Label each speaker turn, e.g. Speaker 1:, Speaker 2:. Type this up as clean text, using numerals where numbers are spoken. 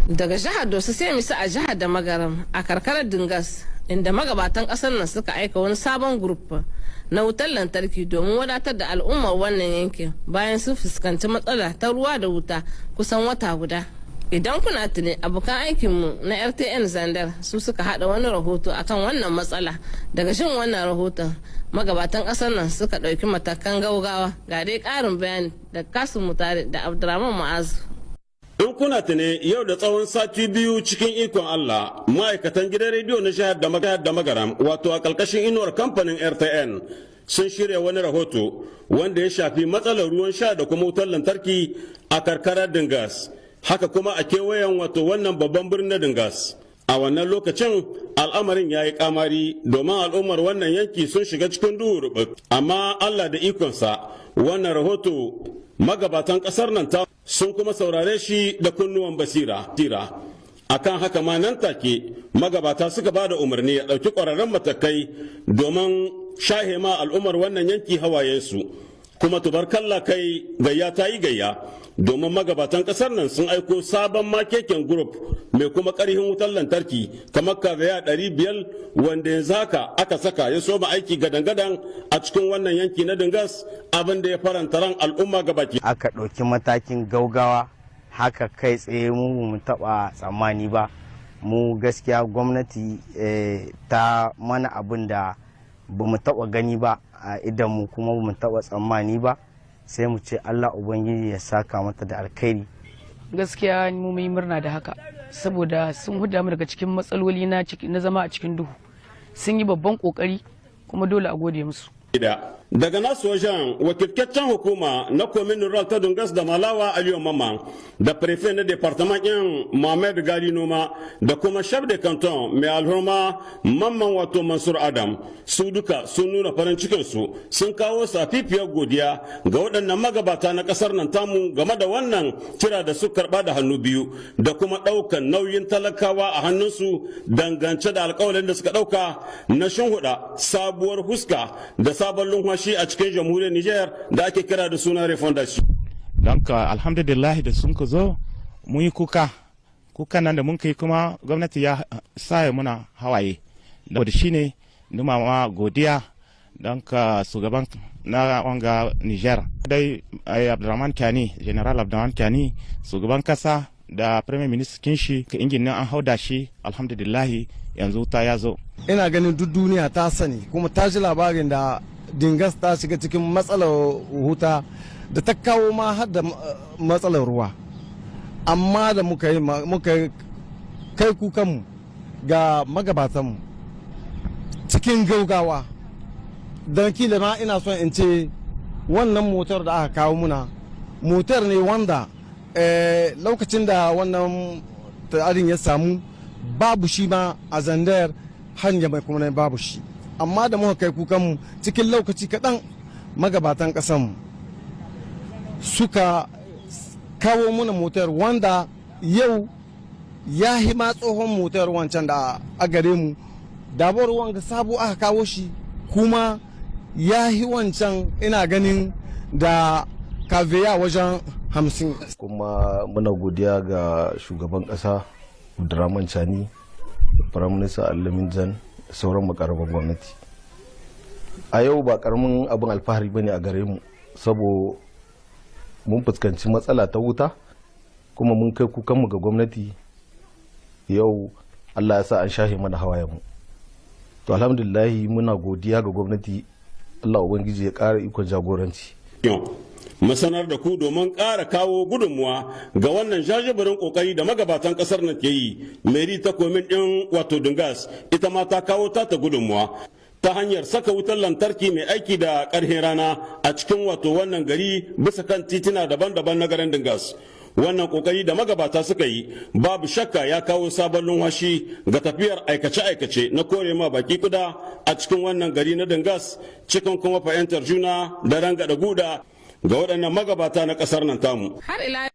Speaker 1: Daga jihar Doso sai misa a jihar da Magaram a karkarar Dingas inda magabatan kasar nan suka aika wani sabon grup na wutar lantarki domin wadatar da al'ummar wannan yankin bayan sun fuskanci matsala ta ruwa da wuta kusan wata guda. Idan kuna tuni abokan aikinmu na RTN Zandar su suka hada wani rahoto akan wannan matsala. Daga shin wannan rahoton magabatan kasar nan suka ɗauki matakan gaugawa ga dai ƙarin bayani da Kasim Mutare da Abdurrahman Ma'azu.
Speaker 2: In kuna tune yau da tsawon sati biyu cikin ikon Allah ma'aikatan gidan rediyo na jihar da Magaram wato a ƙarƙashin inuwar kamfanin RTN sun shirya wani rahoto wanda ya shafi matsalar ruwan sha da kuma wutar lantarki a karkarar Dingas. Haka kuma a kewayen wato wannan babban birnin Dingas. A wannan lokacin al'amarin ya yi kamari domin al'ummar wannan yanki sun shiga cikin duhu rubuk. Amma Allah da ikonsa wannan rahoto magabatan ƙasar nan ta sun kuma saurare shi da kunnuwan basira. Akan haka ma nan take magabata suka ba da umarni ya ɗauki ƙwararren matakai domin shahe ma al'ummar wannan yanki hawayensu. Kuma tubarkalla kai gayya ta yi gayya domin magabatan kasar nan sun aiko sabon makeken group mai kuma karhin wutar lantarki kamar kazaya 500 wanda yanzu haka aka saka ya soma aiki gadan-gadan a cikin wannan yanki na Dingas abin da ya faranta ran al'umma gabaki.
Speaker 3: Aka ɗauki matakin gaugawa haka kai tsaye mu taɓa tsammani ba, mu gaskiya gwamnati ta mana abin da ba mu taɓa gani ba a idan mu kuma ba mu taɓa tsammani ba, sai mu ce Allah Ubangiji ya saka mata da alkhairi.
Speaker 4: Gaskiya mu yi murna da haka saboda sun huda mu daga cikin matsaloli na zama a cikin duhu, sun yi babban kokari kuma dole a gode musu.
Speaker 2: Daga nasu wajen wakiltaccen hukuma na komin rural ta Dingas da Malawa Aliyu Mamman da prefe na departement ɗin Mohamed Gali Noma da kuma chef de canton mai alhurma Mamman wato Mansur Adam su duka sun nuna farin cikinsu sun kawo safifiyar godiya ga waɗannan magabata na ƙasar nan tamu game da wannan kira da su karɓa da hannu biyu da kuma ɗaukan nauyin talakawa a hannunsu dangance da alƙawalin da suka ɗauka na shinhuɗa sabuwar huska da sabon lunwashi a cikin jamhuriyar Niger da ake kira da suna refondation.
Speaker 5: Don ka alhamdulillah da sun ka zo mun yi kuka nan da mun kai kuma gwamnati ya sa muna hawaye da shi ne ma godiya don ka shugaban na wanga Niger dai Abdurrahman Tiani General Abdurrahman Tiani shugaban kasa da Premier Minister kinshi ka ingin nan an hauda shi alhamdulillah yanzu ta ya zo.
Speaker 6: Ina ganin duk duniya ta sani kuma ta ji labarin da Dingas ta shiga cikin matsalar wuta da ta kawo ma har da matsalar ruwa, amma da muka kai kukanmu ga magabatanmu cikin gaugawa don kila ma ina son in ce wannan motar da aka kawo muna motar ne wanda lokacin da wannan ta'arin ya samu babu shi ma a Zandar hanya mai kuma babu shi, amma da muka kai kukanmu cikin lokaci kaɗan magabatan ƙasanmu suka kawo muna motar wanda yau ya ma tsohon motar wancan da a gare mu dabar wanga sabo aka kawo shi kuma ya wancan ina ganin da kaveya wajen 50.
Speaker 7: Kuma muna godiya ga shugaban ƙasa Abdurrahman Tiani, Firaminista Alamin Jan, sauran makarraban gwamnati. A yau ba karamin abin alfahari bane a gare mu, saboda mun fuskanci matsala ta wuta kuma mun kai kukanmu ga gwamnati. Yau Allah ya sa an shahe mana hawayenmu, to alhamdulillah muna godiya ga gwamnati. Allah Ubangiji ya ƙara ikon jagoranci.
Speaker 2: Masanar da ku domin ƙara kawo gudunmuwa ga wannan jajibirin ƙoƙari da magabatan ƙasar nan ke yi. Meri ta komin ɗin wato Dingas ita ma ta kawo ta gudunmuwa ta hanyar saka wutar lantarki mai aiki da ƙarfin rana a cikin wato wannan gari bisa kan titina daban-daban na garin Dingas. Wannan ƙoƙari da magabata suka yi babu shakka ya kawo sabon lumhashi ga tafiyar aikace-aikace na kore ma baki kuda a cikin wannan gari na Dingas, cikin kuma fahimtar juna da rangada guda ga waɗannan magabata na ƙasar nan tamu.
Speaker 1: Har ila